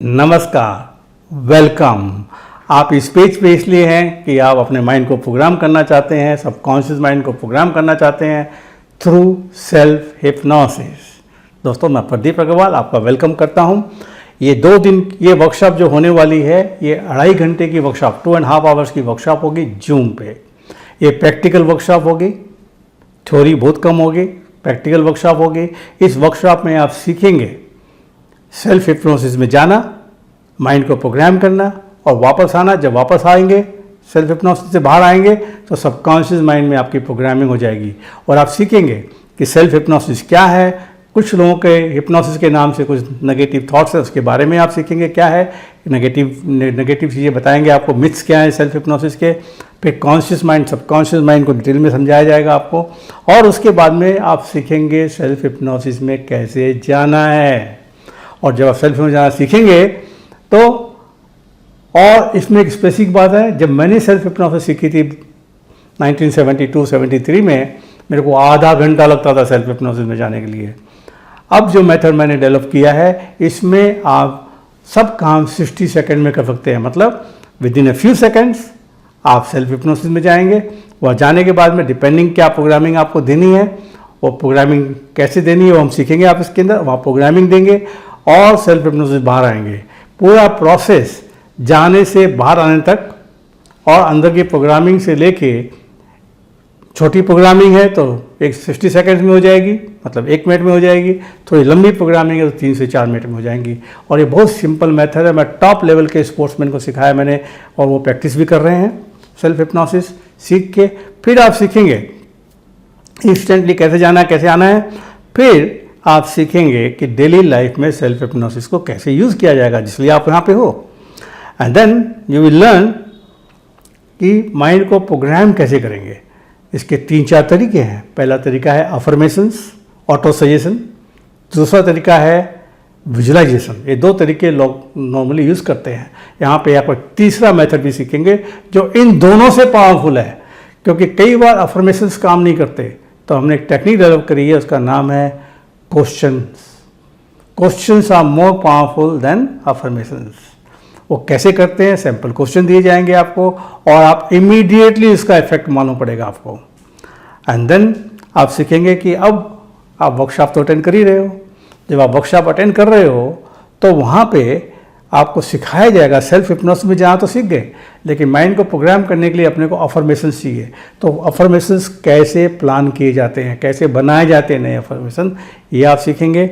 नमस्कार, वेलकम। आप इस पेज पे इसलिए हैं कि आप अपने माइंड को प्रोग्राम करना चाहते हैं, सबकॉन्शियस माइंड को प्रोग्राम करना चाहते हैं थ्रू सेल्फ हिप्नोसिस। दोस्तों, मैं प्रदीप अग्रवाल आपका वेलकम करता हूं। ये 2 दिन ये वर्कशॉप जो होने वाली है, ये 2.5 घंटे की वर्कशॉप, 2.5 आवर्स की वर्कशॉप होगी जूम पे। ये प्रैक्टिकल वर्कशॉप होगी, थ्योरी बहुत कम होगी, प्रैक्टिकल वर्कशॉप होगी। इस वर्कशॉप में आप सीखेंगे सेल्फ हिप्नोसिस में जाना, माइंड को प्रोग्राम करना और वापस आना। जब वापस आएंगे, सेल्फ हिप्नोसिस से बाहर आएंगे, तो सबकॉन्शियस माइंड में आपकी प्रोग्रामिंग हो जाएगी और आप सीखेंगे कि सेल्फ हिप्नोसिस क्या है। कुछ लोगों के हिप्नोसिस के नाम से कुछ नेगेटिव थॉट्स है, उसके बारे में आप सीखेंगे क्या है। नेगेटिव चीज़ें बताएंगे आपको, मिथ्स क्या है सेल्फ हिप्नोसिस के। फिर कॉन्शियस माइंड, सबकॉन्शियस माइंड को डिटेल में समझाया जाएगा आपको। और उसके बाद में आप सीखेंगे सेल्फ हिप्नोसिस में कैसे जाना है। और जब आप सेल्फ हिप्नोसिस जाना सीखेंगे तो, और इसमें एक स्पेसिफिक बात है, जब मैंने सेल्फ हिप्नोसिस सीखी थी 1972-73 में, मेरे को आधा घंटा लगता था सेल्फ हिप्नोसिस में जाने के लिए। अब जो मेथड मैंने डेवलप किया है, इसमें आप सब काम 60 सेकंड में कर सकते हैं। मतलब with in a few seconds आप सेल्फ हिप्नोसिस में जाएंगे। वह जाने के बाद में डिपेंडिंग क्या प्रोग्रामिंग आपको देनी है, वो प्रोग्रामिंग कैसे देनी है वो हम सीखेंगे। आप इसके अंदर वहाँ प्रोग्रामिंग देंगे और सेल्फ हिप्नोसिस बाहर आएंगे। पूरा प्रोसेस जाने से बाहर आने तक, और अंदर की प्रोग्रामिंग से लेके, छोटी प्रोग्रामिंग है तो एक 60 सेकंड्स में हो जाएगी, मतलब 1 मिनट में हो जाएगी। थोड़ी लंबी प्रोग्रामिंग है तो 3 से 4 मिनट में हो जाएंगी। और ये बहुत सिंपल मेथड है। मैं टॉप लेवल के स्पोर्ट्समैन को सिखाया मैंने, और वो प्रैक्टिस भी कर रहे हैं सेल्फ हिप्नोसिस सीख के। फिर आप सीखेंगे इंस्टेंटली कैसे जाना है, कैसे आना है। फिर आप सीखेंगे कि डेली लाइफ में सेल्फ हिप्नोसिस को कैसे यूज़ किया जाएगा, जिसलिए आप यहाँ पे हो। And then you will learn कि माइंड को प्रोग्राम कैसे करेंगे। इसके 3-4 तरीके हैं। पहला तरीका है अफर्मेशंस, ऑटो सजेशन। दूसरा तरीका है विजुअलाइजेशन। ये 2 तरीके लोग नॉर्मली यूज़ करते हैं। यहाँ पे आपको तीसरा मेथड भी सीखेंगे जो इन दोनों से पावरफुल है, क्योंकि कई बार अफर्मेशंस काम नहीं करते। तो हमने एक टेक्निक डेवलप करी है, उसका नाम है questions. Questions are more powerful than affirmations. वो कैसे करते हैं, सैम्पल क्वेश्चन दिए जाएंगे आपको और आप इमीडिएटली इसका इफेक्ट मालूम पड़ेगा आपको। एंड देन आप सीखेंगे कि अब आप वर्कशॉप तो अटेंड कर ही रहे हो। जब आप वर्कशॉप अटेंड कर रहे हो तो वहाँ पे आपको सिखाया जाएगा। सेल्फ हिप्नोसिस में जहाँ तो सीख गए, लेकिन माइंड को प्रोग्राम करने के लिए अपने को अफर्मेशंस चाहिए। तो अफर्मेशंस कैसे प्लान किए जाते हैं, कैसे बनाए जाते हैं नए अफर्मेशन, ये आप सीखेंगे।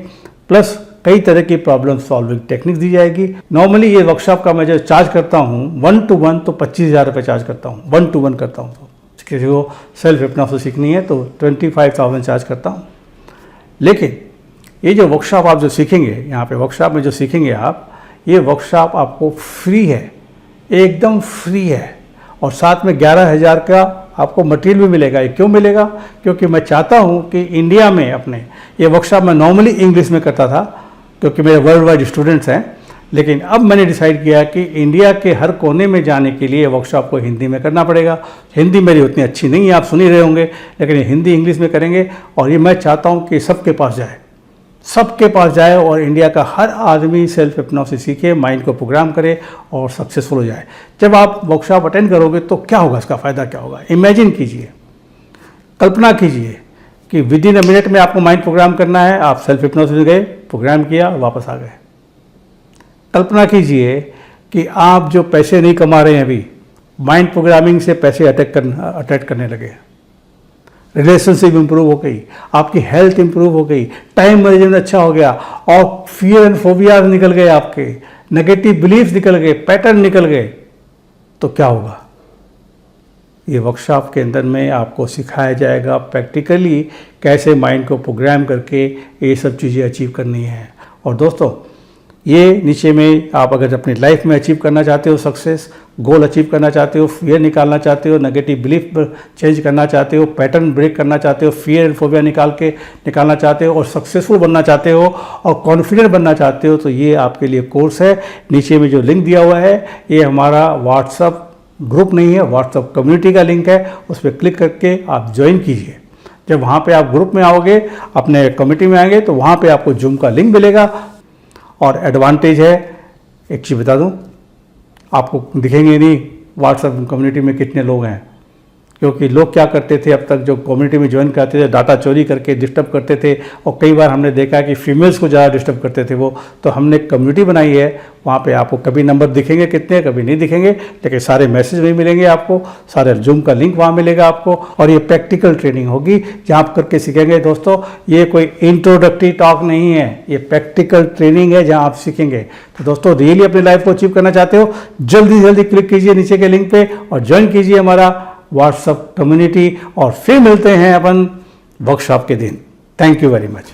प्लस कई तरह की प्रॉब्लम सॉल्विंग टेक्निक दी जाएगी। नॉर्मली ये वर्कशॉप का मैं जो चार्ज करता हूँ 1 to 1 तो 25,000 रुपये चार्ज करता हूँ। 1 to 1 करता हूँ। तो किसी को सेल्फ हिप्नोसिस सीखनी है तो 25,000 चार्ज करता हूँ। लेकिन ये जो वर्कशॉप आप जो सीखेंगे, यहाँ पे वर्कशॉप में जो सीखेंगे आप, ये वर्कशॉप आपको फ्री है, एकदम फ्री है। और साथ में 11,000 का आपको मटेरियल भी मिलेगा। ये क्यों मिलेगा? क्योंकि मैं चाहता हूँ कि इंडिया में अपने ये वर्कशॉप मैं नॉर्मली इंग्लिश में करता था, क्योंकि मेरे वर्ल्ड वाइड स्टूडेंट्स हैं। लेकिन अब मैंने डिसाइड किया कि इंडिया के हर कोने में जाने के लिए वर्कशॉप को हिंदी में करना पड़ेगा। हिंदी मेरी उतनी अच्छी नहीं है, आप सुन ही रहे होंगे, लेकिन हिंदी इंग्लिश में करेंगे। और ये मैं चाहता हूँ कि सबके पास जाए, सबके पास जाए और इंडिया का हर आदमी सेल्फ हिप्नोसिस सीखे, माइंड को प्रोग्राम करे और सक्सेसफुल हो जाए। जब आप वर्कशॉप अटेंड करोगे तो क्या होगा, इसका फ़ायदा क्या होगा? इमेजिन कीजिए, कल्पना कीजिए कि विद इन अ मिनट में आपको माइंड प्रोग्राम करना है। आप सेल्फ हिप्नोसिस गए, प्रोग्राम किया, वापस आ गए। कल्पना कीजिए कि आप जो पैसे नहीं कमा रहे हैं अभी, माइंड प्रोग्रामिंग से पैसे अटैक करने लगे। रिलेशनशिप इंप्रूव हो गई, आपकी हेल्थ इंप्रूव हो गई, टाइम मैनेजमेंट अच्छा हो गया, और फियर एंड फोबियाज निकल गए, आपके नेगेटिव बिलीफ निकल गए, पैटर्न निकल गए, तो क्या होगा? ये वर्कशॉप के अंदर में आपको सिखाया जाएगा प्रैक्टिकली कैसे माइंड को प्रोग्राम करके ये सब चीज़ें अचीव करनी है। और दोस्तों, ये नीचे में आप अगर अपनी लाइफ में अचीव करना चाहते हो, सक्सेस गोल अचीव करना चाहते हो, फियर निकालना चाहते हो, नेगेटिव बिलीफ चेंज करना चाहते हो, पैटर्न ब्रेक करना चाहते हो, फियर एंड फोबिया निकालना चाहते हो, और सक्सेसफुल बनना चाहते हो और कॉन्फिडेंट बनना चाहते हो, तो ये आपके लिए कोर्स है। नीचे में जो लिंक दिया हुआ है, ये हमारा व्हाट्सअप ग्रुप नहीं है, व्हाट्सअप कम्युनिटी का लिंक है। उस पर क्लिक करके आप ज्वाइन कीजिए। जब वहाँ पे आप ग्रुप में आओगे, अपने कम्युनिटी में आएंगे, तो वहाँ पे आपको जूम का लिंक मिलेगा। और एडवांटेज है एक चीज़ बता दूं, आपको दिखेंगे नहीं व्हाट्सएप कम्युनिटी में कितने लोग हैं, क्योंकि लोग क्या करते थे, अब तक जो कम्युनिटी में ज्वाइन करते थे डाटा चोरी करके डिस्टर्ब करते थे, और कई बार हमने देखा कि फीमेल्स को ज़्यादा डिस्टर्ब करते थे वो। तो हमने कम्युनिटी बनाई है, वहाँ पे आपको कभी नंबर दिखेंगे कितने, कभी नहीं दिखेंगे, लेकिन सारे मैसेज वहीं मिलेंगे आपको, सारे जूम का लिंक वहाँ मिलेगा आपको, और ये प्रैक्टिकल ट्रेनिंग होगी जहाँ आप करके सीखेंगे। दोस्तों, ये कोई इंट्रोडक्टरी टॉक नहीं है, ये प्रैक्टिकल ट्रेनिंग है जहाँ आप सीखेंगे। तो दोस्तों, रियली अपनी लाइफ को अचीव करना चाहते हो, जल्दी से जल्दी क्लिक कीजिए नीचे के लिंक पे और ज्वाइन कीजिए हमारा व्हाट्सएप कम्युनिटी, और फिर मिलते हैं अपन वर्कशॉप के दिन। Thank you very much.